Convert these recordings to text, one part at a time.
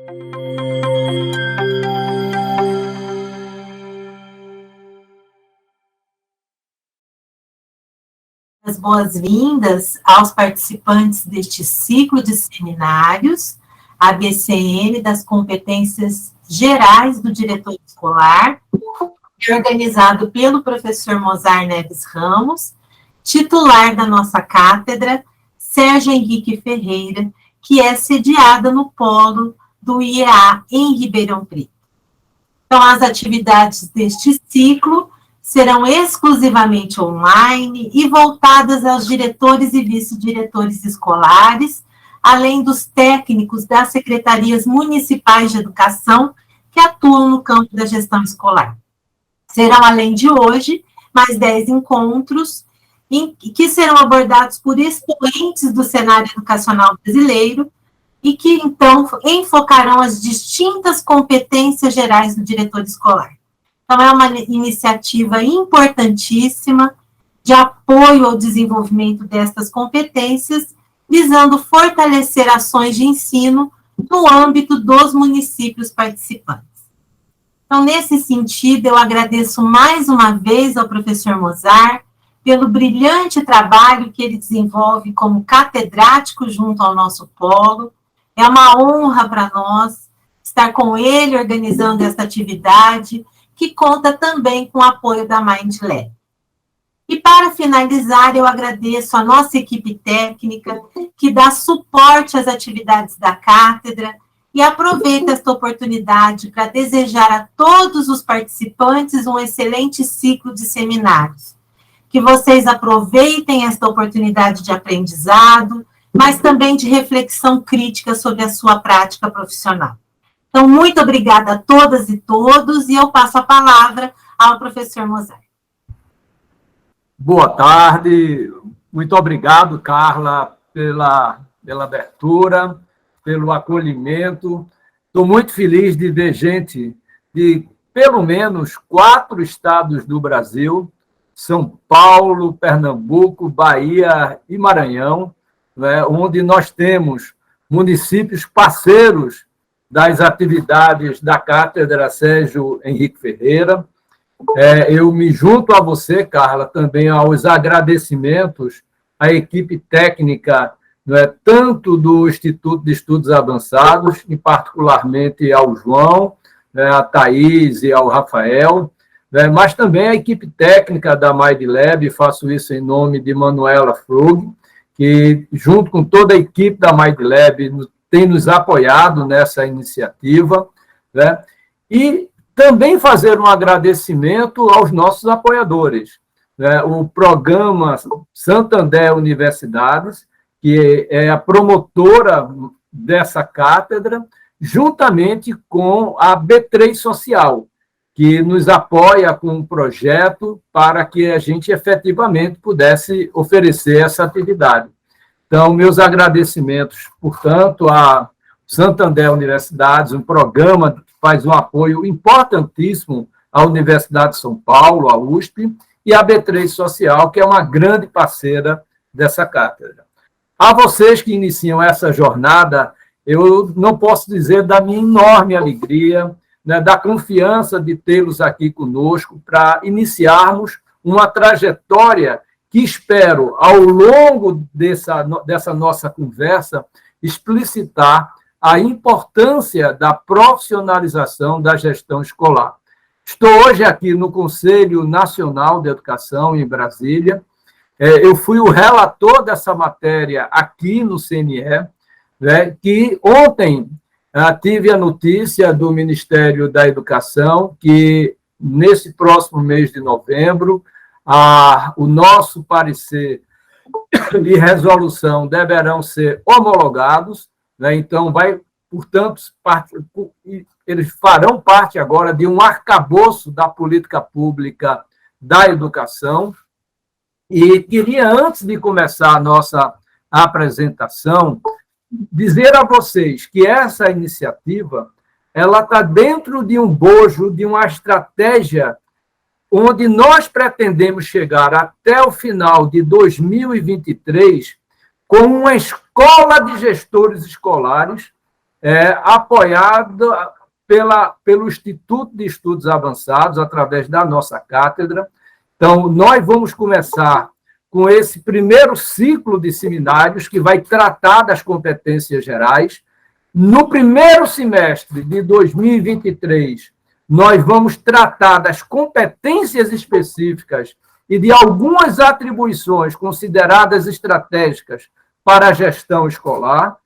As boas-vindas aos participantes deste ciclo de seminários, ABCN das Competências Gerais do Diretor Escolar, organizado pelo professor Mozar Neves Ramos, titular da nossa cátedra, Sérgio Henrique Ferreira, que é sediada no polo do IEA em Ribeirão Preto. Então, as atividades deste ciclo serão exclusivamente online e voltadas aos diretores e vice-diretores escolares, além dos técnicos das secretarias municipais de educação que atuam no campo da gestão escolar. Serão, além de hoje, mais 10 encontros que serão abordados por expoentes do cenário educacional brasileiro e que, então, enfocarão as distintas competências gerais do diretor escolar. Então, é uma iniciativa importantíssima de apoio ao desenvolvimento destas competências, visando fortalecer ações de ensino no âmbito dos municípios participantes. Então, nesse sentido, eu agradeço mais uma vez ao professor Mozar pelo brilhante trabalho que ele desenvolve como catedrático junto ao nosso polo. É uma honra para nós estar com ele organizando esta atividade, que conta também com o apoio da MindLab. E para finalizar, eu agradeço a nossa equipe técnica, que dá suporte às atividades da cátedra, e aproveito esta oportunidade para desejar a todos os participantes um excelente ciclo de seminários. Que vocês aproveitem esta oportunidade de aprendizado, mas também de reflexão crítica sobre a sua prática profissional. Então, muito obrigada a todas e todos, e eu passo a palavra ao professor Mozar. Boa tarde, muito obrigado, Carla, pela abertura, pelo acolhimento. Estou muito feliz de ver gente de pelo menos 4 estados do Brasil, São Paulo, Pernambuco, Bahia e Maranhão, né, onde nós temos municípios parceiros das atividades da Cátedra Sérgio Henrique Ferreira. Eu me junto a você, Carla, também aos agradecimentos à equipe técnica, tanto do Instituto de Estudos Avançados, e particularmente ao João, à Thaís e ao Rafael, mas também à equipe técnica da MindLab, faço isso em nome de Manuela Frug, que, junto com toda a equipe da MindLab, tem nos apoiado nessa iniciativa, né? E também fazer um agradecimento aos nossos apoiadores, né? O programa Santander Universidades, que é a promotora dessa cátedra, juntamente com a B3 Social, que nos apoia com um projeto para que a gente efetivamente pudesse oferecer essa atividade. Então, meus agradecimentos, portanto, a Santander Universidades, um programa que faz um apoio importantíssimo à Universidade de São Paulo, à USP, e a B3 Social, que é uma grande parceira dessa cátedra. A vocês que iniciam essa jornada, eu não posso dizer da minha enorme alegria, né, da confiança de tê-los aqui conosco para iniciarmos uma trajetória que espero, ao longo dessa nossa conversa, explicitar a importância da profissionalização da gestão escolar. Estou hoje aqui no Conselho Nacional de Educação, em Brasília. Eu fui o relator dessa matéria aqui no CNE, né, que ontem tive a notícia do Ministério da Educação que, nesse próximo mês de novembro, o nosso parecer e resolução deverão ser homologados, né? Então, portanto, eles farão parte agora de um arcabouço da política pública da educação. E queria, antes de começar a nossa apresentação, dizer a vocês que essa iniciativa ela está dentro de um bojo, de uma estratégia onde nós pretendemos chegar até o final de 2023 com uma escola de gestores escolares apoiado pelo Instituto de Estudos Avançados, através da nossa cátedra. Então, nós vamos começar com esse primeiro ciclo de seminários, que vai tratar das competências gerais. No primeiro semestre de 2023, nós vamos tratar das competências específicas e de algumas atribuições consideradas estratégicas para a gestão escolar.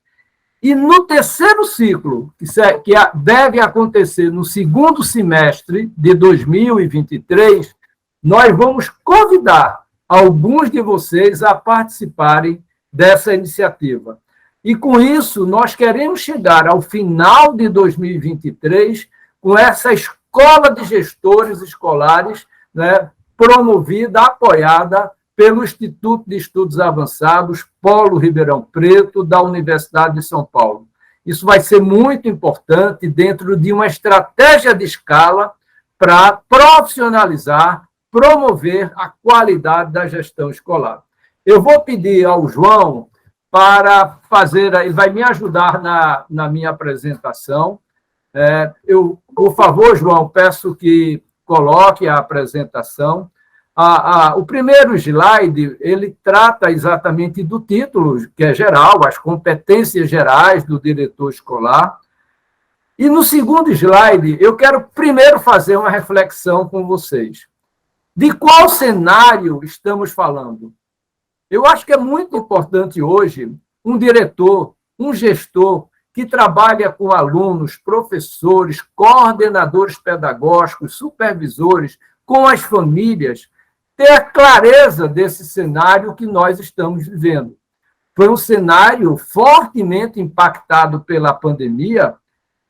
E no terceiro ciclo, que deve acontecer no segundo semestre de 2023, nós vamos convidar alguns de vocês a participarem dessa iniciativa. E, com isso, nós queremos chegar ao final de 2023 com essa escola de gestores escolares, né, promovida, apoiada pelo Instituto de Estudos Avançados Polo Ribeirão Preto, da Universidade de São Paulo. Isso vai ser muito importante dentro de uma estratégia de escala para profissionalizar, promover a qualidade da gestão escolar. Eu vou pedir ao João para fazer, ele vai me ajudar na minha apresentação. Por favor, João, peço que coloque a apresentação. O primeiro slide, ele trata exatamente do título, que é geral, as competências gerais do diretor escolar. E no segundo slide, eu quero primeiro fazer uma reflexão com vocês. De qual cenário estamos falando? Eu acho que é muito importante hoje um diretor, um gestor que trabalha com alunos, professores, coordenadores pedagógicos, supervisores, com as famílias, ter a clareza desse cenário que nós estamos vivendo. Foi um cenário fortemente impactado pela pandemia,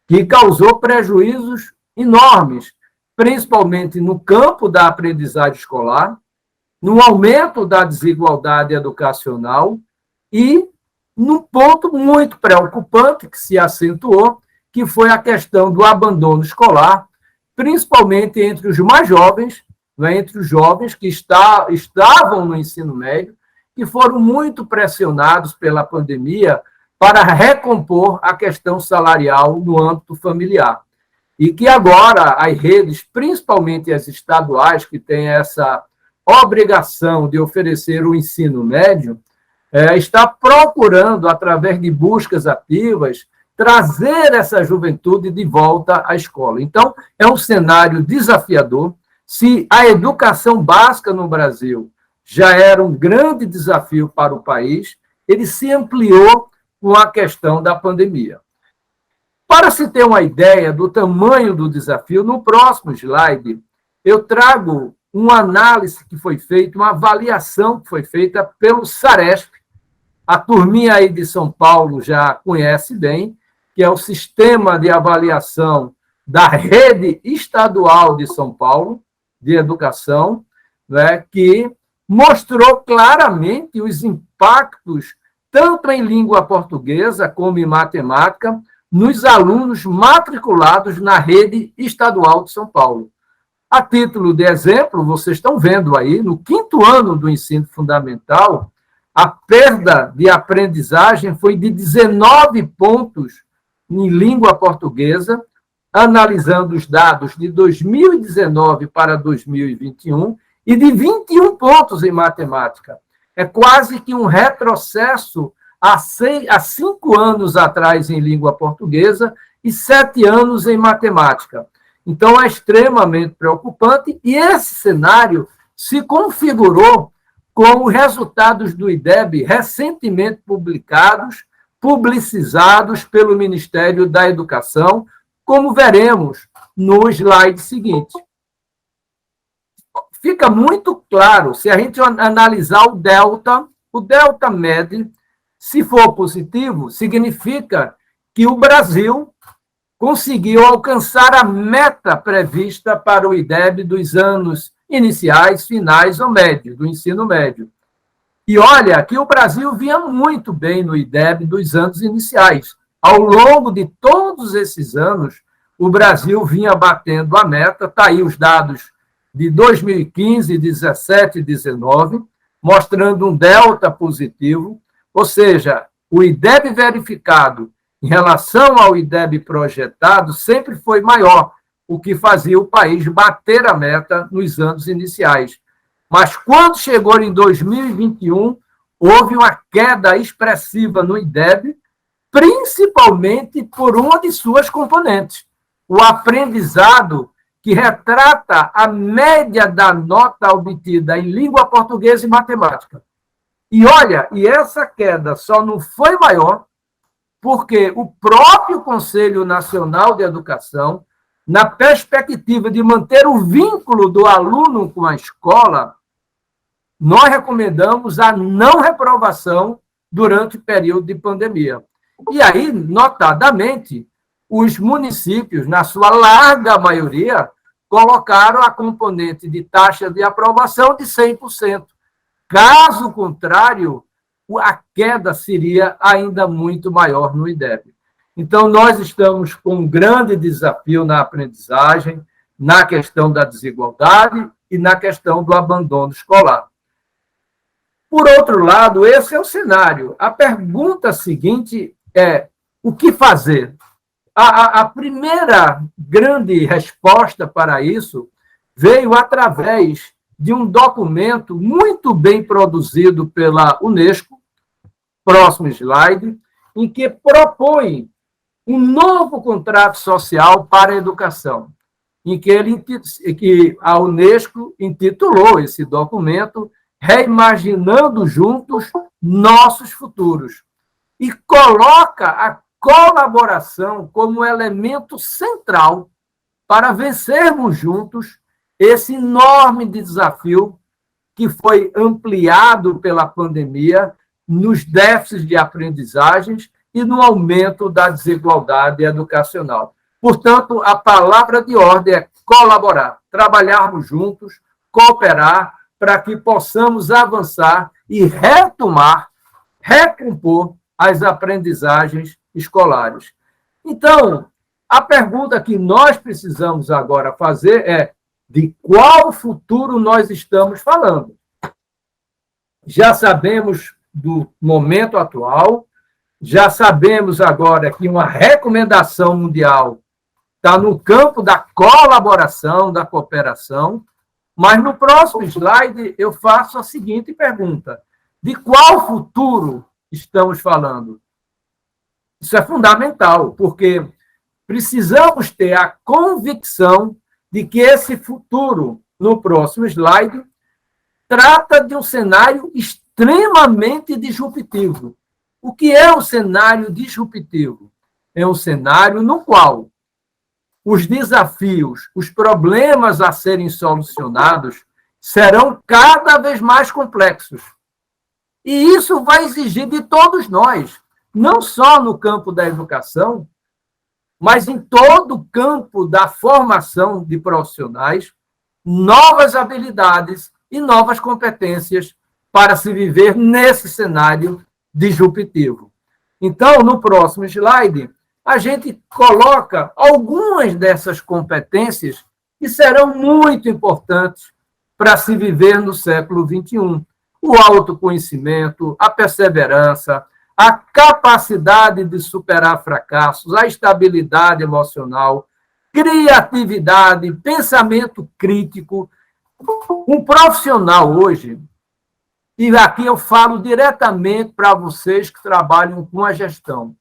que causou prejuízos enormes, principalmente no campo da aprendizagem escolar, no aumento da desigualdade educacional e num ponto muito preocupante que se acentuou, que foi a questão do abandono escolar, principalmente entre os mais jovens, né, entre os jovens que estavam no ensino médio, que foram muito pressionados pela pandemia para recompor a questão salarial no âmbito familiar. E que agora as redes, principalmente as estaduais, que têm essa obrigação de oferecer o ensino médio, está procurando, através de buscas ativas, trazer essa juventude de volta à escola. Então, é um cenário desafiador. Se a educação básica no Brasil já era um grande desafio para o país, ele se ampliou com a questão da pandemia. Para se ter uma ideia do tamanho do desafio, no próximo slide, eu trago uma análise que foi feita, uma avaliação que foi feita pelo SARESP. A turminha aí de São Paulo já conhece bem, que é o Sistema de Avaliação da Rede Estadual de São Paulo, de Educação, né, que mostrou claramente os impactos, tanto em língua portuguesa como em matemática, nos alunos matriculados na Rede Estadual de São Paulo. A título de exemplo, vocês estão vendo aí, no 5º ano do ensino fundamental, a perda de aprendizagem foi de 19 pontos em língua portuguesa, analisando os dados de 2019 para 2021, e de 21 pontos em matemática. É quase que um retrocesso há 5 anos atrás em língua portuguesa e 7 anos em matemática. Então, é extremamente preocupante, e esse cenário se configurou com os resultados do IDEB recentemente publicizados pelo Ministério da Educação, como veremos no slide seguinte. Fica muito claro, se a gente analisar o delta mede, se for positivo, significa que o Brasil conseguiu alcançar a meta prevista para o IDEB dos anos iniciais, finais ou médio, do ensino médio. E olha que o Brasil vinha muito bem no IDEB dos anos iniciais. Ao longo de todos esses anos, o Brasil vinha batendo a meta, está aí os dados de 2015, 17 e 19, mostrando um delta positivo, ou seja, o IDEB verificado em relação ao IDEB projetado, sempre foi maior, o que fazia o país bater a meta nos anos iniciais. Mas quando chegou em 2021, houve uma queda expressiva no IDEB, principalmente por uma de suas componentes, o aprendizado, que retrata a média da nota obtida em língua portuguesa e matemática. E olha, e essa queda só não foi maior porque o próprio Conselho Nacional de Educação, na perspectiva de manter o vínculo do aluno com a escola, nós recomendamos a não reprovação durante o período de pandemia. E aí, notadamente, os municípios, na sua larga maioria, colocaram a componente de taxa de aprovação de 100%. Caso contrário, a queda seria ainda muito maior no IDEB. Então, nós estamos com um grande desafio na aprendizagem, na questão da desigualdade e na questão do abandono escolar. Por outro lado, esse é o cenário. A pergunta seguinte é: o que fazer? A primeira grande resposta para isso veio através de um documento muito bem produzido pela Unesco, próximo slide, em que propõe um novo contrato social para a educação, em que a Unesco intitulou esse documento Reimaginando Juntos Nossos Futuros, e coloca a colaboração como elemento central para vencermos juntos esse enorme desafio que foi ampliado pela pandemia nos déficits de aprendizagens e no aumento da desigualdade educacional. Portanto, a palavra de ordem é colaborar, trabalharmos juntos, cooperar, para que possamos avançar e retomar, recompor as aprendizagens escolares. Então, a pergunta que nós precisamos agora fazer é: de qual futuro nós estamos falando? Já sabemos do momento atual, já sabemos agora que uma recomendação mundial está no campo da colaboração, da cooperação, mas no próximo slide eu faço a seguinte pergunta: de qual futuro estamos falando? Isso é fundamental, porque precisamos ter a convicção de que esse futuro, no próximo slide, trata de um cenário extremamente disruptivo. O que é um cenário disruptivo? É um cenário no qual os desafios, os problemas a serem solucionados serão cada vez mais complexos. E isso vai exigir de todos nós, não só no campo da educação, mas em todo o campo da formação de profissionais, novas habilidades e novas competências para se viver nesse cenário disruptivo. Então, no próximo slide, a gente coloca algumas dessas competências que serão muito importantes para se viver no século XXI. O autoconhecimento, a perseverança, a capacidade de superar fracassos, a estabilidade emocional, criatividade, pensamento crítico. Um profissional hoje, e aqui eu falo diretamente para vocês que trabalham com a gestão,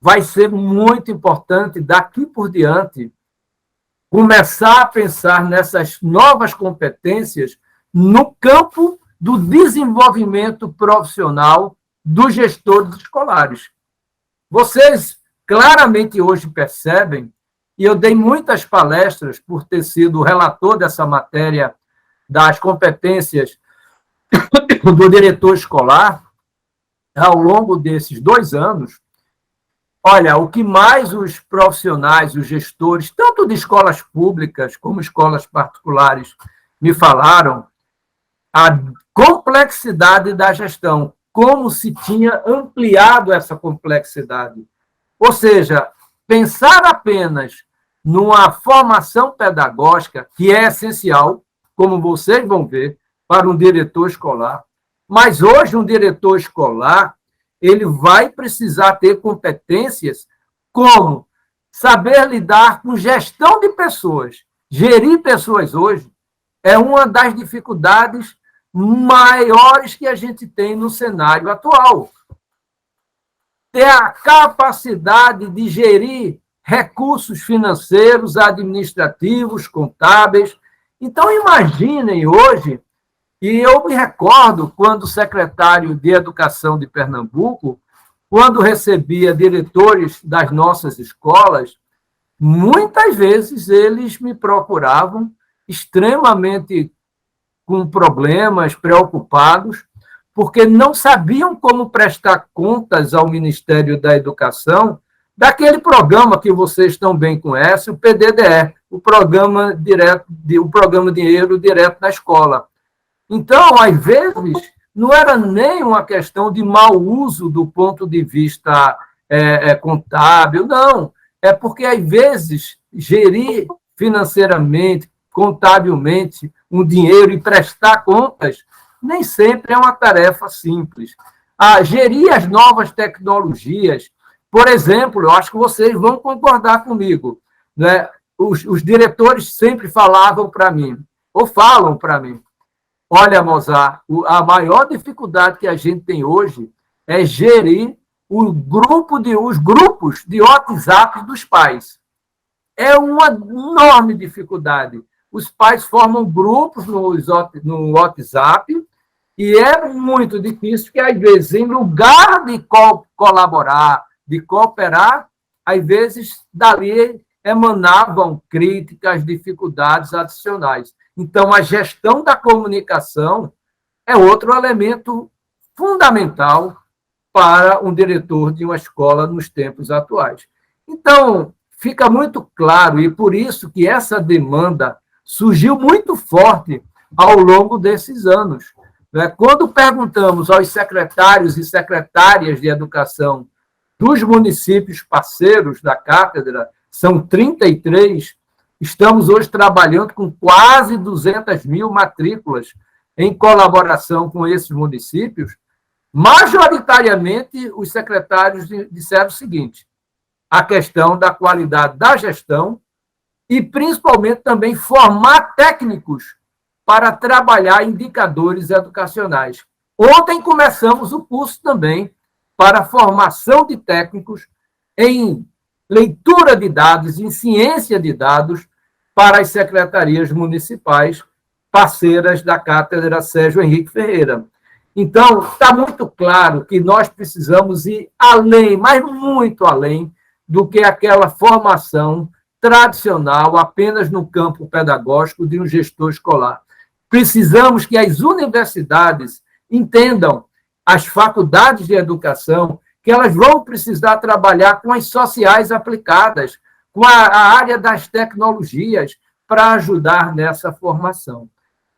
vai ser muito importante, daqui por diante, começar a pensar nessas novas competências no campo do desenvolvimento profissional dos gestores escolares. Vocês claramente hoje percebem, e eu dei muitas palestras por ter sido o relator dessa matéria das competências do diretor escolar ao longo desses 2 anos. Olha, o que mais os profissionais, os gestores, tanto de escolas públicas como escolas particulares, me falaram, a complexidade da gestão, como se tinha ampliado essa complexidade. Ou seja, pensar apenas numa formação pedagógica, que é essencial, como vocês vão ver, para um diretor escolar, mas hoje um diretor escolar, ele vai precisar ter competências como saber lidar com gestão de pessoas. Gerir pessoas hoje é uma das dificuldades maiores que a gente tem no cenário atual. Ter a capacidade de gerir recursos financeiros, administrativos, contábeis. Então, imaginem hoje, e eu me recordo quando o secretário de Educação de Pernambuco, quando recebia diretores das nossas escolas, muitas vezes eles me procuravam extremamente com problemas, preocupados, porque não sabiam como prestar contas ao Ministério da Educação daquele programa que vocês também conhecem, o PDDE, o programa Dinheiro Direto na Escola. Então, às vezes, não era nem uma questão de mau uso do ponto de vista contábil, não. É porque, às vezes, gerir financeiramente, contabilmente, um dinheiro e prestar contas, nem sempre é uma tarefa simples. Gerir as novas tecnologias, por exemplo, eu acho que vocês vão concordar comigo, né? Os diretores sempre falavam para mim, ou falam para mim, olha, Mozart, a maior dificuldade que a gente tem hoje é gerir os grupos de WhatsApp dos pais. É uma enorme dificuldade. Os pais formam grupos no WhatsApp e é muito difícil, porque, às vezes, em lugar de colaborar, de cooperar, às vezes, dali emanavam críticas, dificuldades adicionais. Então, a gestão da comunicação é outro elemento fundamental para um diretor de uma escola nos tempos atuais. Então, fica muito claro, e por isso que essa demanda surgiu muito forte ao longo desses anos. Quando perguntamos aos secretários e secretárias de educação dos municípios parceiros da cátedra, são 33, estamos hoje trabalhando com quase 200 mil matrículas em colaboração com esses municípios. Majoritariamente, os secretários disseram o seguinte: a questão da qualidade da gestão e, principalmente, também formar técnicos para trabalhar indicadores educacionais. Ontem começamos o curso também para formação de técnicos em leitura de dados, em ciência de dados, para as secretarias municipais parceiras da Cátedra Sérgio Henrique Ferreira. Então, está muito claro que nós precisamos ir além, mas muito além, do que aquela formação tradicional apenas no campo pedagógico de um gestor escolar. Precisamos que as universidades entendam, as faculdades de educação, que elas vão precisar trabalhar com as sociais aplicadas, com a área das tecnologias, para ajudar nessa formação.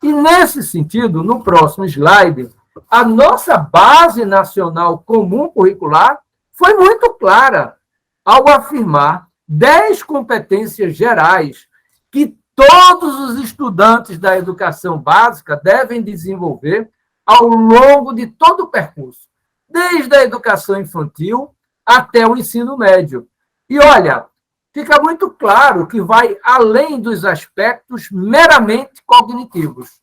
E, nesse sentido, no próximo slide, a nossa Base Nacional Comum Curricular foi muito clara ao afirmar 10 competências gerais que todos os estudantes da educação básica devem desenvolver ao longo de todo o percurso, desde a educação infantil até o ensino médio. E, olha, fica muito claro que vai além dos aspectos meramente cognitivos.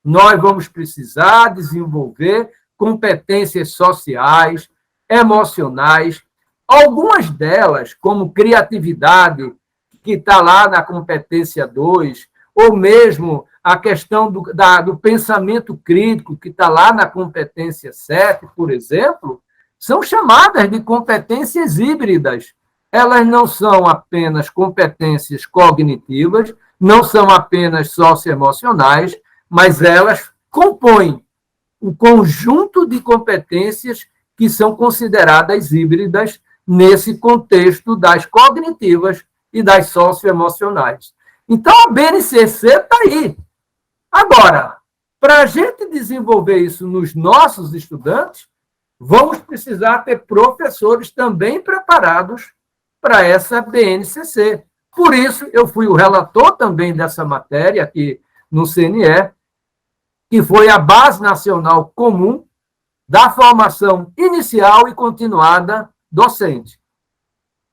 Nós vamos precisar desenvolver competências sociais, emocionais, algumas delas, como criatividade, que está lá na competência 2, ou mesmo a questão do pensamento crítico, que está lá na competência 7, por exemplo, são chamadas de competências híbridas. Elas não são apenas competências cognitivas, não são apenas socioemocionais, mas elas compõem um conjunto de competências que são consideradas híbridas nesse contexto das cognitivas e das socioemocionais. Então, a BNCC está aí. Agora, para a gente desenvolver isso nos nossos estudantes, vamos precisar ter professores também preparados para essa BNCC. Por isso, eu fui o relator também dessa matéria aqui no CNE, que foi a Base Nacional Comum da formação inicial e continuada docente.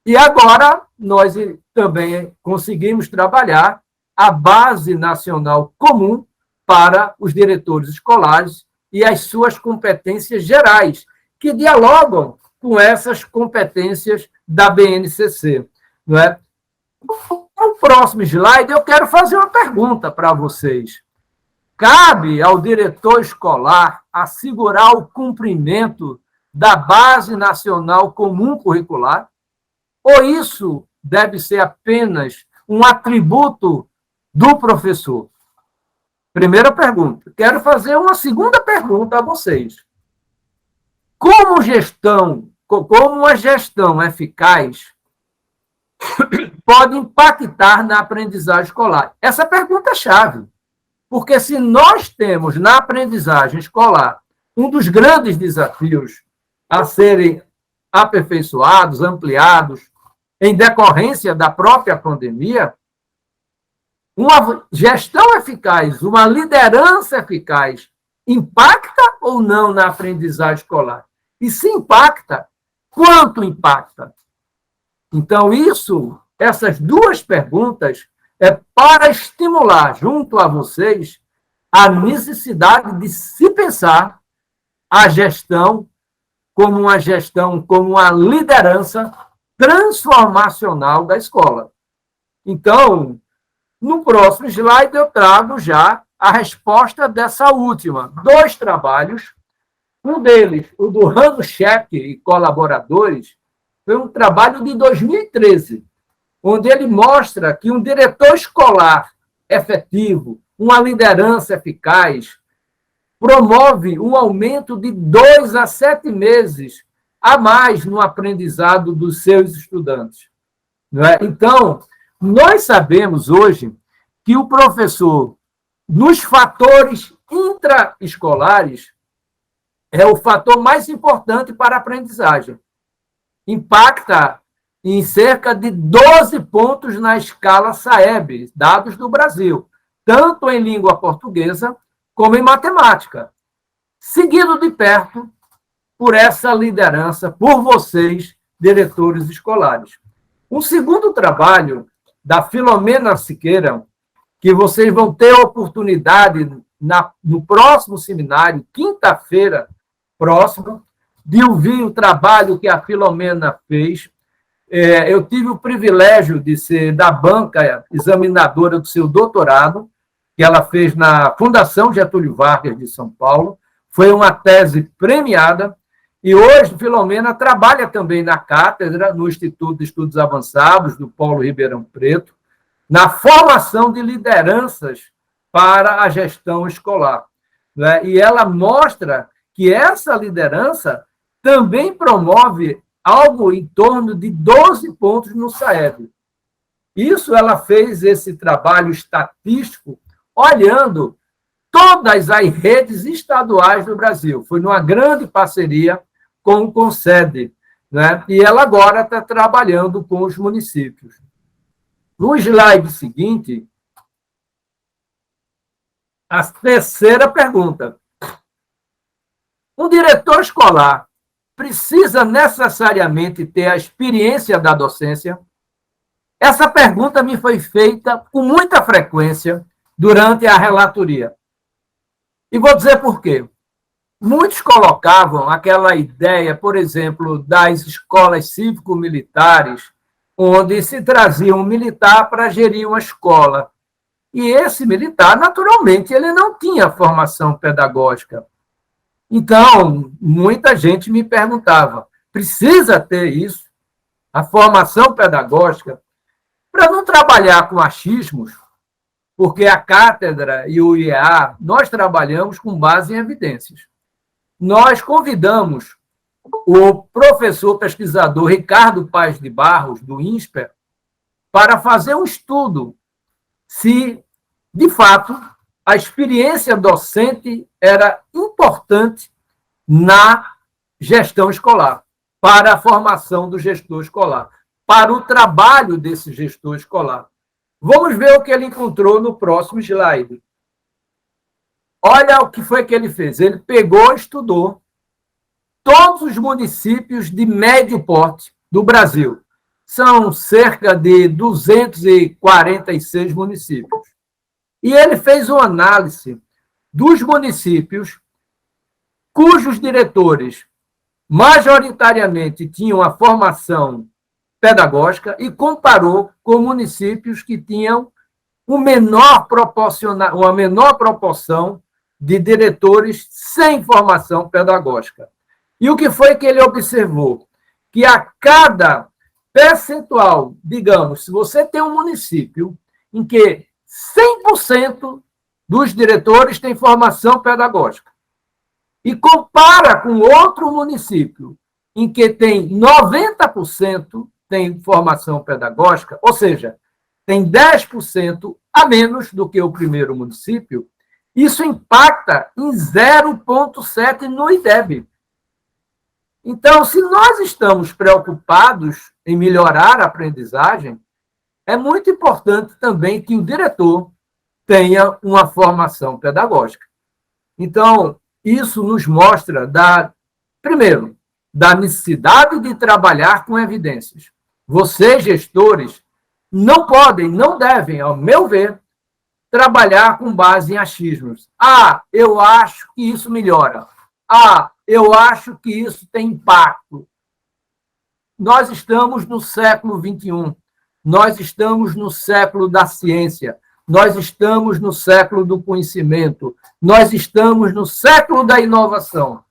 E agora nós também conseguimos trabalhar a Base Nacional Comum para os diretores escolares e as suas competências gerais, que dialogam com essas competências da BNCC. Não é? No próximo slide, eu quero fazer uma pergunta para vocês. Cabe ao diretor escolar assegurar o cumprimento da Base Nacional Comum Curricular? Ou isso deve ser apenas um atributo do professor? Primeira pergunta. Quero fazer uma segunda pergunta a vocês. Como uma gestão eficaz pode impactar na aprendizagem escolar? Essa pergunta é chave. Porque se nós temos na aprendizagem escolar um dos grandes desafios a serem aperfeiçoados, ampliados, em decorrência da própria pandemia, uma gestão eficaz, uma liderança eficaz, impacta ou não na aprendizagem escolar? E se impacta, quanto impacta? Então, essas duas perguntas é para estimular, junto a vocês, a necessidade de se pensar a gestão, como uma liderança transformacional da escola. Então, no próximo slide, eu trago já a resposta dessa última. 2 trabalhos. Um deles, o do Rano Scheck e colaboradores, foi um trabalho de 2013, onde ele mostra que um diretor escolar efetivo, uma liderança eficaz, promove um aumento de 2 a 7 meses a mais no aprendizado dos seus estudantes. Não é? Então, nós sabemos hoje que o professor, nos fatores intraescolares, é o fator mais importante para a aprendizagem. Impacta em cerca de 12 pontos na escala SAEB, dados do Brasil, tanto em língua portuguesa como em matemática. Seguido de perto por essa liderança, por vocês, diretores escolares. Um segundo trabalho da Filomena Siqueira, que vocês vão ter a oportunidade no próximo seminário, quinta-feira próxima, de ouvir o trabalho que a Filomena fez. Eu tive o privilégio de ser da banca examinadora do seu doutorado, que ela fez na Fundação Getúlio Vargas de São Paulo. Foi uma tese premiada. E hoje, Filomena trabalha também na cátedra, no Instituto de Estudos Avançados, do Polo Ribeirão Preto, na formação de lideranças para a gestão escolar. Né? E ela mostra que essa liderança também promove algo em torno de 12 pontos no SAEB. Isso ela fez esse trabalho estatístico olhando todas as redes estaduais do Brasil. Foi numa grande parceria com o Concede, né? E ela agora está trabalhando com os municípios. No slide seguinte, a terceira pergunta. Um diretor escolar precisa necessariamente ter a experiência da docência? Essa pergunta me foi feita com muita frequência durante a relatoria. E vou dizer por quê. Muitos colocavam aquela ideia, por exemplo, das escolas cívico-militares, onde se trazia um militar para gerir uma escola. E esse militar, naturalmente, ele não tinha formação pedagógica. Então, muita gente me perguntava, precisa ter isso, a formação pedagógica, para não trabalhar com achismos, porque a cátedra e o IEA, nós trabalhamos com base em evidências. Nós convidamos o professor pesquisador Ricardo Paes de Barros, do INSPER, para fazer um estudo se, de fato, a experiência docente era importante na gestão escolar, para a formação do gestor escolar, para o trabalho desse gestor escolar. Vamos ver o que ele encontrou no próximo slide. Olha o que foi que ele fez. Ele pegou, estudou todos os municípios de médio porte do Brasil. São cerca de 246 municípios. E ele fez uma análise dos municípios cujos diretores majoritariamente tinham a formação pedagógica e comparou com municípios que tinham uma menor proporção de diretores sem formação pedagógica. E o que foi que ele observou? Que a cada percentual, digamos, se você tem um município em que 100% dos diretores têm formação pedagógica e compara com outro município em que tem 90% tem formação pedagógica, ou seja, tem 10% a menos do que o primeiro município, isso impacta em 0,7 no IDEB. Então, se nós estamos preocupados em melhorar a aprendizagem, é muito importante também que o diretor tenha uma formação pedagógica. Então, isso nos mostra, primeiro, da necessidade de trabalhar com evidências. Vocês, gestores, não podem, não devem, ao meu ver, trabalhar com base em achismos. Eu acho que isso melhora. Eu acho que isso tem impacto. Nós estamos no século XXI. Nós estamos no século da ciência. Nós estamos no século do conhecimento. Nós estamos no século da inovação.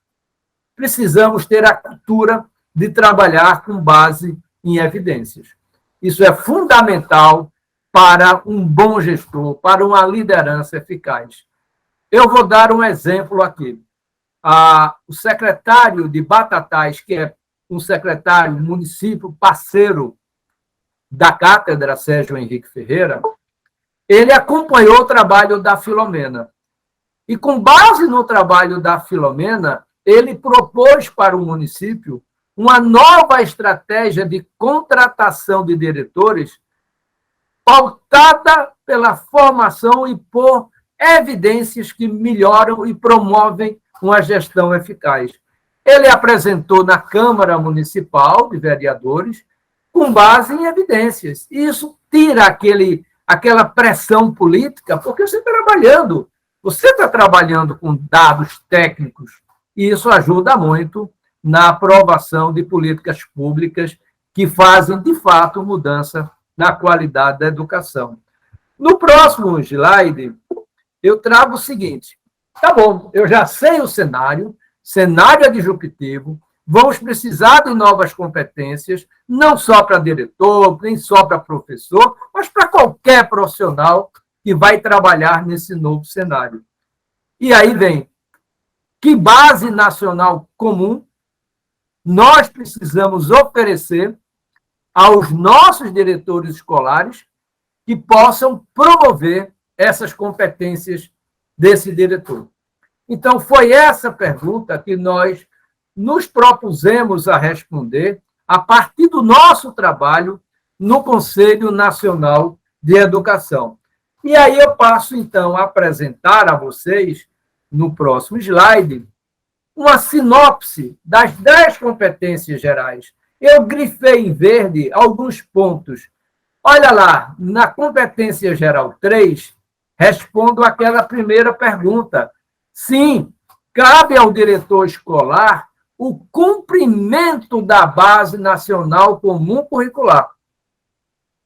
Precisamos ter a cultura de trabalhar com base em evidências. Isso é fundamental para um bom gestor, para uma liderança eficaz. Eu vou dar um exemplo aqui. O secretário de Batatais, que é um secretário, município parceiro da cátedra Sérgio Henrique Ferreira, ele acompanhou o trabalho da Filomena. E, com base no trabalho da Filomena, ele propôs para o município uma nova estratégia de contratação de diretores pautada pela formação e por evidências que melhoram e promovem uma gestão eficaz. Ele apresentou na Câmara Municipal de Vereadores com base em evidências. E isso tira aquela pressão política, porque você está trabalhando com dados técnicos, e isso ajuda muito na aprovação de políticas públicas que fazem, de fato, mudança na qualidade da educação. No próximo slide, eu trago o seguinte. Tá bom, eu já sei o cenário adjuntivo, vamos precisar de novas competências, não só para diretor, nem só para professor, mas para qualquer profissional que vai trabalhar nesse novo cenário. E aí vem, que base nacional comum nós precisamos oferecer aos nossos diretores escolares que possam promover essas competências desse diretor. Então, foi essa pergunta que nós nos propusemos a responder a partir do nosso trabalho no Conselho Nacional de Educação. E aí eu passo, então, a apresentar a vocês, no próximo slide, uma sinopse das 10 competências gerais. Eu grifei em verde alguns pontos. Olha lá, na competência geral 3, respondo àquela primeira pergunta. Sim, cabe ao diretor escolar o cumprimento da Base Nacional Comum Curricular.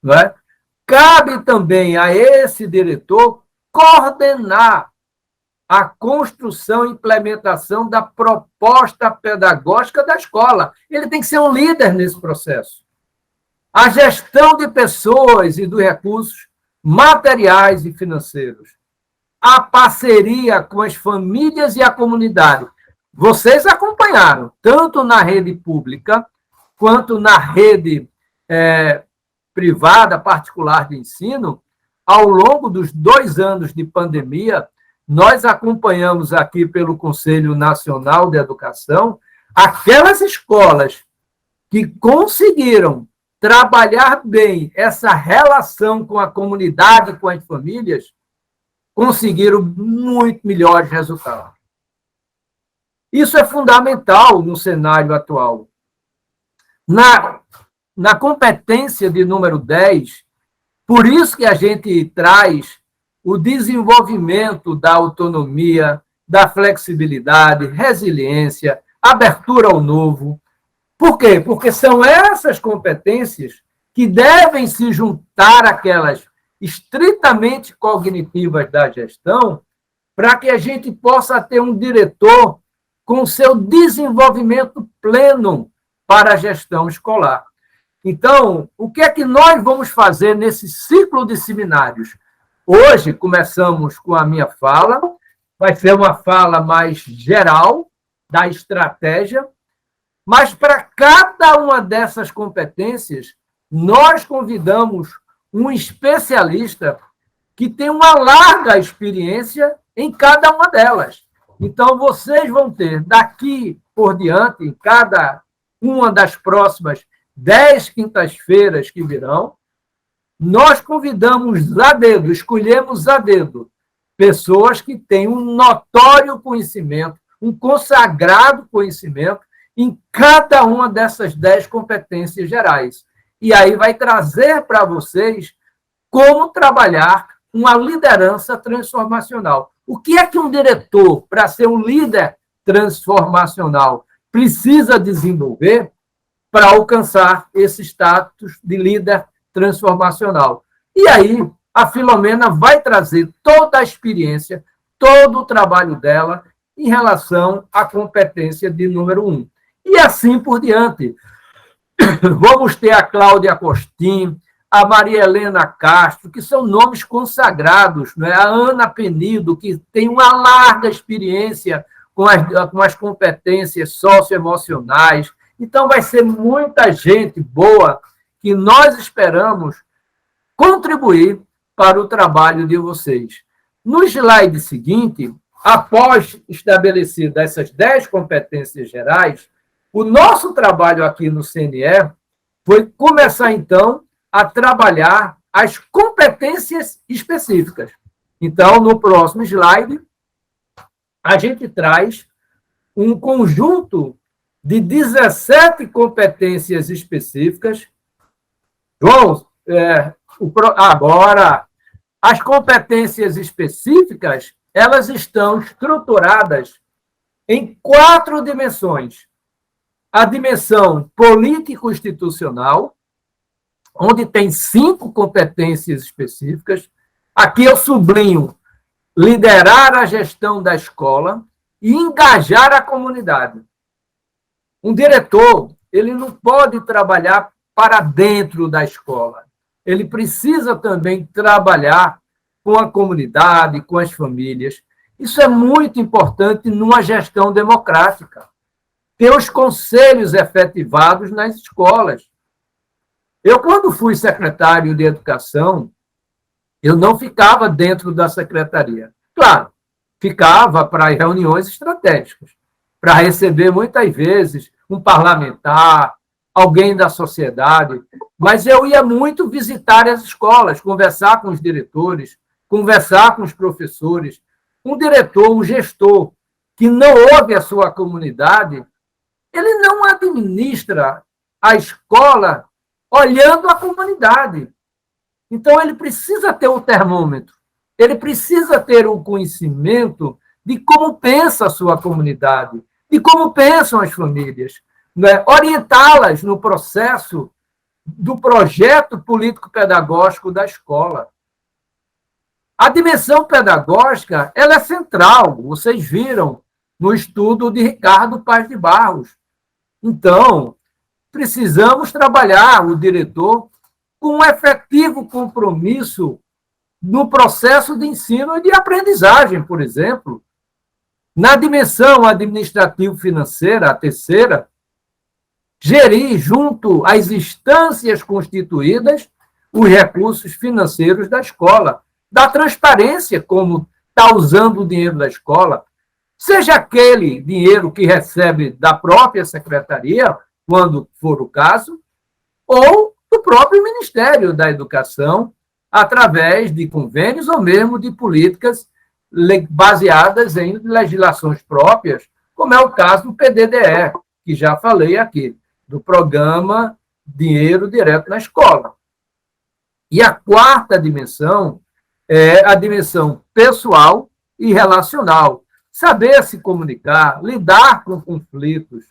Não é? Cabe também a esse diretor coordenar a construção e implementação da proposta pedagógica da escola. Ele tem que ser um líder nesse processo. A gestão de pessoas e dos recursos materiais e financeiros. A parceria com as famílias e a comunidade. Vocês acompanharam, tanto na rede pública, quanto na rede privada, particular de ensino, ao longo dos 2 anos de pandemia, nós acompanhamos aqui pelo Conselho Nacional de Educação aquelas escolas que conseguiram trabalhar bem essa relação com a comunidade, com as famílias, conseguiram muito melhores resultados. Isso é fundamental no cenário atual. Na competência de número 10, por isso que a gente traz o desenvolvimento da autonomia, da flexibilidade, resiliência, abertura ao novo. Por quê? Porque são essas competências que devem se juntar àquelas estritamente cognitivas da gestão para que a gente possa ter um diretor com seu desenvolvimento pleno para a gestão escolar. Então, o que é que nós vamos fazer nesse ciclo de seminários? Hoje, começamos com a minha fala, vai ser uma fala mais geral da estratégia, mas para cada uma dessas competências, nós convidamos um especialista que tem uma larga experiência em cada uma delas. Então, vocês vão ter, daqui por diante, em cada uma das próximas 10 quintas-feiras que virão, nós convidamos a dedo, escolhemos a dedo, pessoas que têm um notório conhecimento, um consagrado conhecimento em cada uma dessas 10 competências gerais. E aí vai trazer para vocês como trabalhar uma liderança transformacional. O que é que um diretor, para ser um líder transformacional, precisa desenvolver para alcançar esse status de líder transformacional? E aí, a Filomena vai trazer toda a experiência, todo o trabalho dela em relação à competência de número 1. E assim por diante. Vamos ter a Cláudia Costin, a Maria Helena Castro, que são nomes consagrados, né? A Ana Penido, que tem uma larga experiência com as competências socioemocionais. Então, vai ser muita gente boa que nós esperamos contribuir para o trabalho de vocês. No slide seguinte, após estabelecidas essas 10 competências gerais, o nosso trabalho aqui no CNE foi começar, então, a trabalhar as competências específicas. Então, no próximo slide, a gente traz um conjunto de 17 competências específicas. João, agora, as competências específicas, elas estão estruturadas em 4 dimensões. A dimensão político-institucional, onde tem 5 competências específicas. Aqui eu sublinho liderar a gestão da escola e engajar a comunidade. Um diretor, ele não pode trabalhar para dentro da escola. Ele precisa também trabalhar com a comunidade, com as famílias. Isso é muito importante numa gestão democrática. Ter os conselhos efetivados nas escolas. Eu, quando fui secretário de Educação, eu não ficava dentro da secretaria. Claro, ficava para reuniões estratégicas, para receber, muitas vezes, um parlamentar, alguém da sociedade, mas eu ia muito visitar as escolas, conversar com os diretores, conversar com os professores. Um diretor, um gestor, que não ouve a sua comunidade, ele não administra a escola olhando a comunidade. Então, ele precisa ter um termômetro, ele precisa ter um conhecimento de como pensa a sua comunidade, de como pensam as famílias, né? Orientá-las no processo do projeto político-pedagógico da escola. A dimensão pedagógica, ela é central, vocês viram no estudo de Ricardo Paz de Barros. Então, precisamos trabalhar o diretor com um efetivo compromisso no processo de ensino e de aprendizagem, por exemplo. Na dimensão administrativo-financeira, a terceira, gerir junto às instâncias constituídas os recursos financeiros da escola, da transparência, como está usando o dinheiro da escola, seja aquele dinheiro que recebe da própria secretaria, quando for o caso, ou do próprio Ministério da Educação, através de convênios ou mesmo de políticas baseadas em legislações próprias, como é o caso do PDDE, que já falei aqui, do Programa Dinheiro Direto na Escola. E a quarta dimensão é a dimensão pessoal e relacional. Saber se comunicar, lidar com conflitos,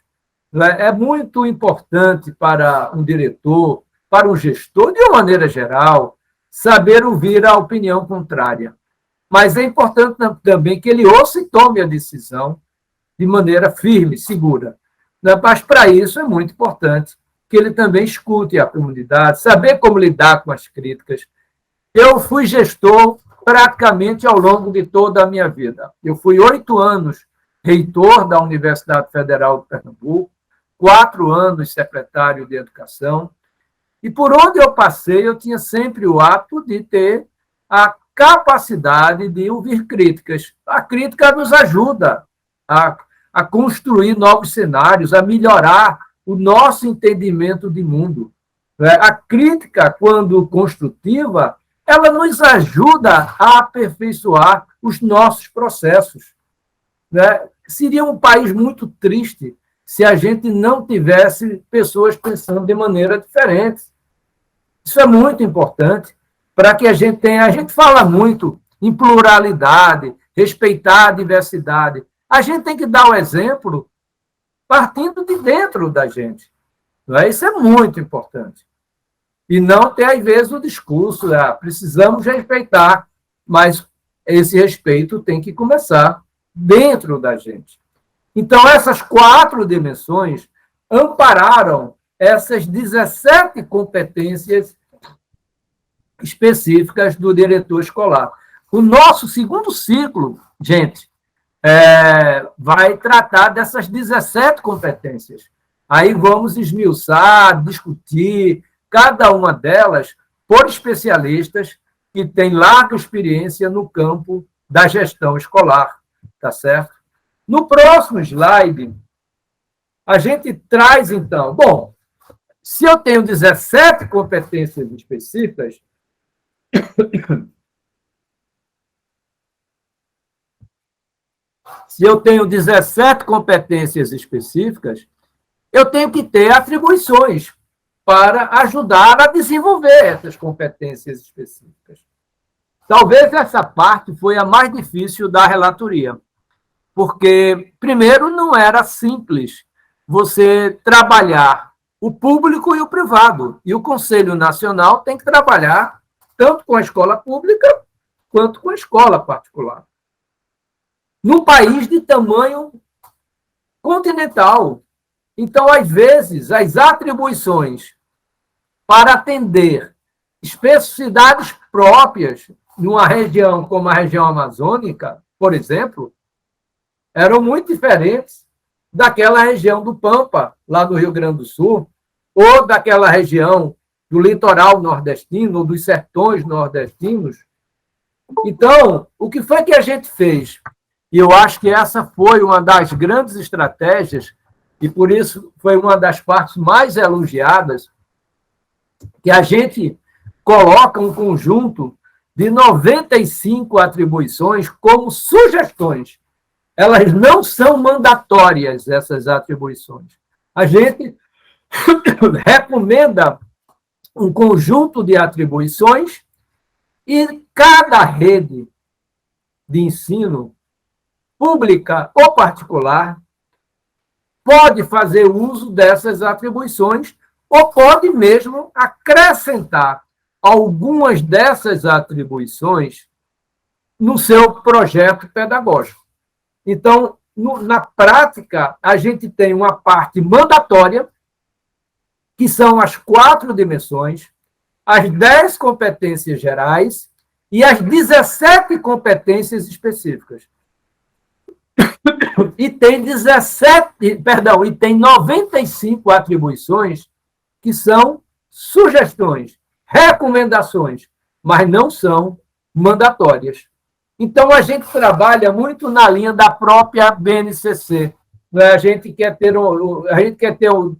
é muito importante para um diretor, para um gestor, de uma maneira geral, saber ouvir a opinião contrária. Mas é importante também que ele ouça e tome a decisão de maneira firme, segura. Mas, para isso, é muito importante que ele também escute a comunidade, saber como lidar com as críticas. Eu fui gestor praticamente ao longo de toda a minha vida. Eu fui 8 anos reitor da Universidade Federal de Pernambuco, 4 anos secretário de Educação, e por onde eu passei, eu tinha sempre o hábito de ter a capacidade de ouvir críticas. A crítica nos ajuda a construir novos cenários, a melhorar o nosso entendimento de mundo. A crítica, quando construtiva, ela nos ajuda a aperfeiçoar os nossos processos. Seria um país muito triste se a gente não tivesse pessoas pensando de maneira diferente. Isso é muito importante para que a gente tenha... A gente fala muito em pluralidade, respeitar a diversidade. A gente tem que dar o exemplo partindo de dentro da gente. Isso é muito importante. E não ter, às vezes, o discurso, precisamos respeitar, mas esse respeito tem que começar dentro da gente. Então, essas 4 dimensões ampararam essas 17 competências específicas do diretor escolar. O nosso segundo ciclo, gente, vai tratar dessas 17 competências. Aí vamos esmiuçar, discutir cada uma delas por especialistas que têm larga experiência no campo da gestão escolar, tá certo? No próximo slide, a gente traz, então, bom, se eu tenho 17 competências específicas, eu tenho que ter atribuições para ajudar a desenvolver essas competências específicas. Talvez essa parte foi a mais difícil da relatoria, porque, primeiro, não era simples você trabalhar o público e o privado, e o Conselho Nacional tem que trabalhar tanto com a escola pública quanto com a escola particular. Num país de tamanho continental. Então, às vezes, as atribuições para atender especificidades próprias numa região como a região amazônica, por exemplo, eram muito diferentes daquela região do Pampa, lá no Rio Grande do Sul, ou daquela região do litoral nordestino, ou dos sertões nordestinos. Então, o que foi que a gente fez? E eu acho que essa foi uma das grandes estratégias, e por isso foi uma das partes mais elogiadas, que a gente coloca um conjunto de 95 atribuições como sugestões. Elas não são mandatórias, essas atribuições. A gente recomenda um conjunto de atribuições e cada rede de ensino, pública ou particular, pode fazer uso dessas atribuições ou pode mesmo acrescentar algumas dessas atribuições no seu projeto pedagógico. Então, na prática, a gente tem uma parte mandatória, que são as 4 dimensões, as 10 competências gerais e as 17 competências específicas. E tem 95 atribuições que são sugestões, recomendações, mas não são mandatórias. Então, a gente trabalha muito na linha da própria BNCC. A gente quer ter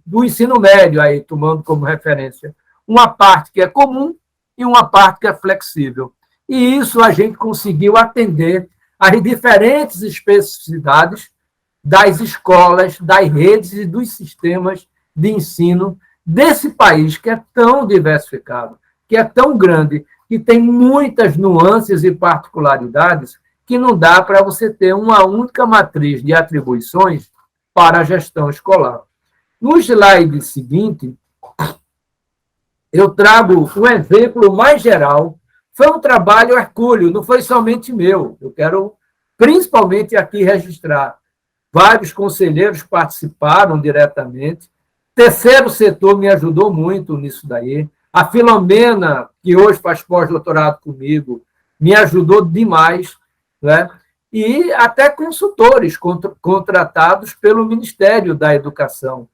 do ensino médio, aí, tomando como referência, uma parte que é comum e uma parte que é flexível. E isso a gente conseguiu atender às diferentes especificidades das escolas, das redes e dos sistemas de ensino desse país que é tão diversificado, que é tão grande, que tem muitas nuances e particularidades que não dá para você ter uma única matriz de atribuições para a gestão escolar. No slide seguinte, eu trago um exemplo mais geral. Foi um trabalho hercúleo, não foi somente meu. Eu quero, principalmente aqui, registrar. Vários conselheiros participaram diretamente. Terceiro setor me ajudou muito nisso daí. A Filomena, que hoje faz pós-doutorado comigo, me ajudou demais, né? E até consultores contratados pelo Ministério da Educação.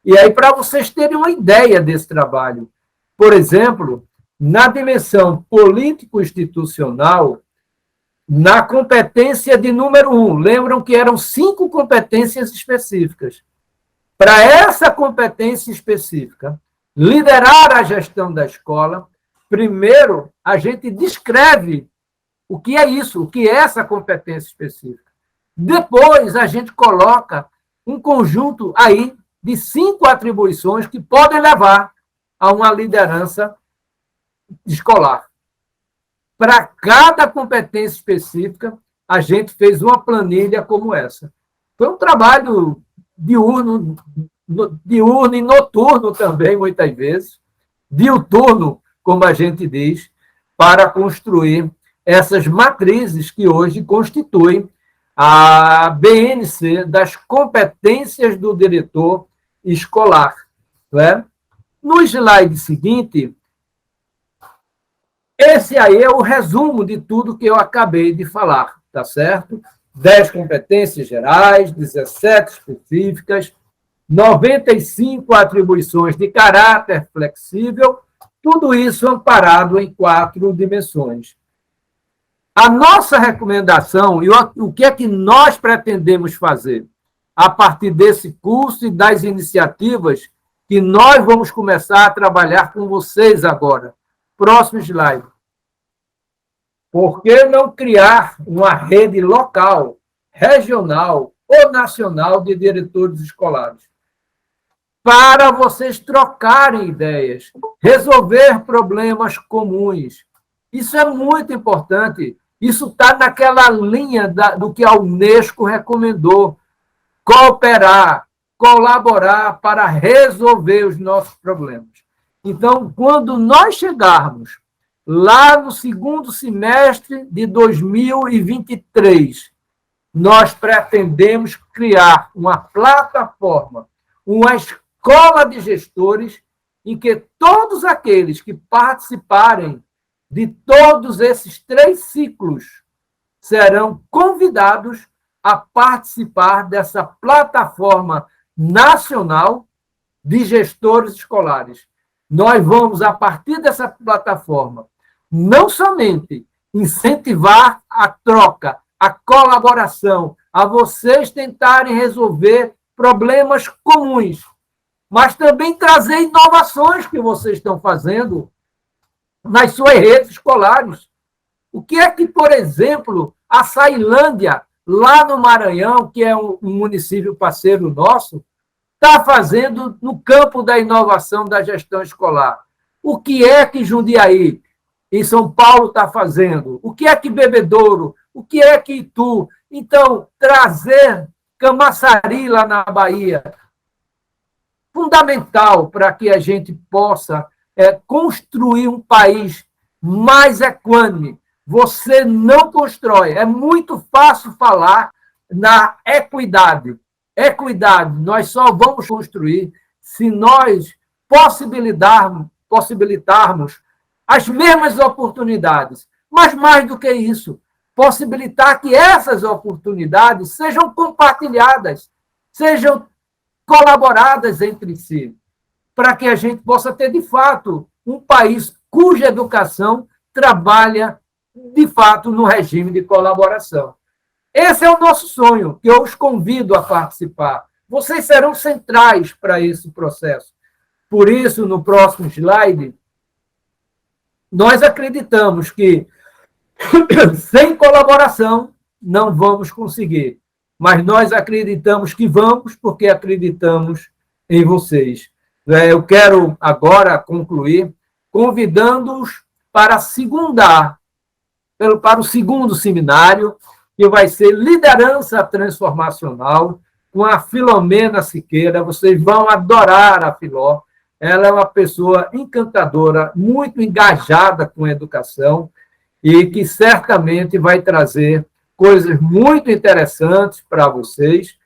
E aí, para vocês terem uma ideia desse trabalho, por exemplo, na dimensão político-institucional, na competência de número 1, lembram que eram 5 competências específicas. Para essa competência específica, liderar a gestão da escola, primeiro a gente descreve o que é isso, o que é essa competência específica. Depois a gente coloca um conjunto aí de 5 atribuições que podem levar a uma liderança escolar. Para cada competência específica, a gente fez uma planilha como essa. Foi um trabalho diurno e noturno também, muitas vezes, diuturno, como a gente diz, para construir essas matrizes que hoje constituem a BNC das competências do diretor escolar. Não é? No slide seguinte, esse aí é o resumo de tudo que eu acabei de falar, tá certo? 10 competências gerais, 17 específicas, 95 atribuições de caráter flexível, tudo isso amparado em 4 dimensões. A nossa recomendação, e o que é que nós pretendemos fazer a partir desse curso e das iniciativas que nós vamos começar a trabalhar com vocês agora. Próximo slide. Por que não criar uma rede local, regional ou nacional de diretores escolares? Para vocês trocarem ideias, resolver problemas comuns. Isso é muito importante. Isso está naquela linha do que a Unesco recomendou. Cooperar, colaborar para resolver os nossos problemas. Então, quando nós chegarmos lá no segundo semestre de 2023, nós pretendemos criar uma plataforma, uma escola de gestores, em que todos aqueles que participarem de todos esses 3 ciclos serão convidados a participar dessa plataforma nacional de gestores escolares. Nós vamos, a partir dessa plataforma, não somente incentivar a troca, a colaboração, a vocês tentarem resolver problemas comuns, mas também trazer inovações que vocês estão fazendo nas suas redes escolares. O que é que, por exemplo, a Ceilândia, lá no Maranhão, que é um município parceiro nosso, está fazendo no campo da inovação da gestão escolar? O que é que Jundiaí, em São Paulo, está fazendo? O que é que Bebedouro? O que é que Itu? Então, trazer Camaçari, lá na Bahia, fundamental para que a gente possa construir um país mais equânime. Você não constrói. É muito fácil falar na equidade. Equidade, nós só vamos construir se nós possibilitarmos as mesmas oportunidades. Mas, mais do que isso, possibilitar que essas oportunidades sejam compartilhadas, sejam colaboradas entre si, para que a gente possa ter, de fato, um país cuja educação trabalha, de fato, no regime de colaboração. Esse é o nosso sonho, que eu os convido a participar. Vocês serão centrais para esse processo. Por isso, no próximo slide, nós acreditamos que sem colaboração não vamos conseguir. mas nós acreditamos que vamos, porque acreditamos em vocês. Eu quero agora concluir convidando-os para segundar, para o segundo seminário, que vai ser Liderança Transformacional, com a Filomena Siqueira. Vocês vão adorar a Filó. Ela é uma pessoa encantadora, muito engajada com a educação e que certamente vai trazer coisas muito interessantes para vocês.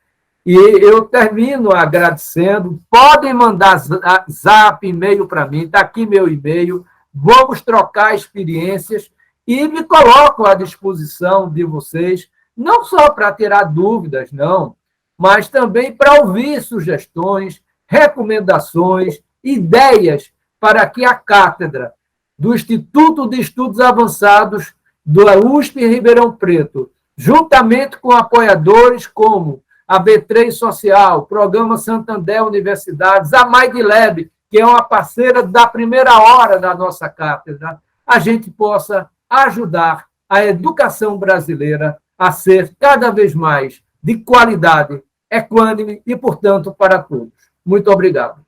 E eu termino agradecendo. Podem mandar zap, e-mail para mim, está aqui meu e-mail. Vamos trocar experiências e me coloco à disposição de vocês, não só para tirar dúvidas, não, mas também para ouvir sugestões, recomendações, ideias para que a cátedra do Instituto de Estudos Avançados da USP em Ribeirão Preto, juntamente com apoiadores como a B3 Social, Programa Santander Universidades, a MindLab, que é uma parceira da primeira hora da nossa cátedra, a gente possa ajudar a educação brasileira a ser cada vez mais de qualidade, equânime e, portanto, para todos. Muito obrigado.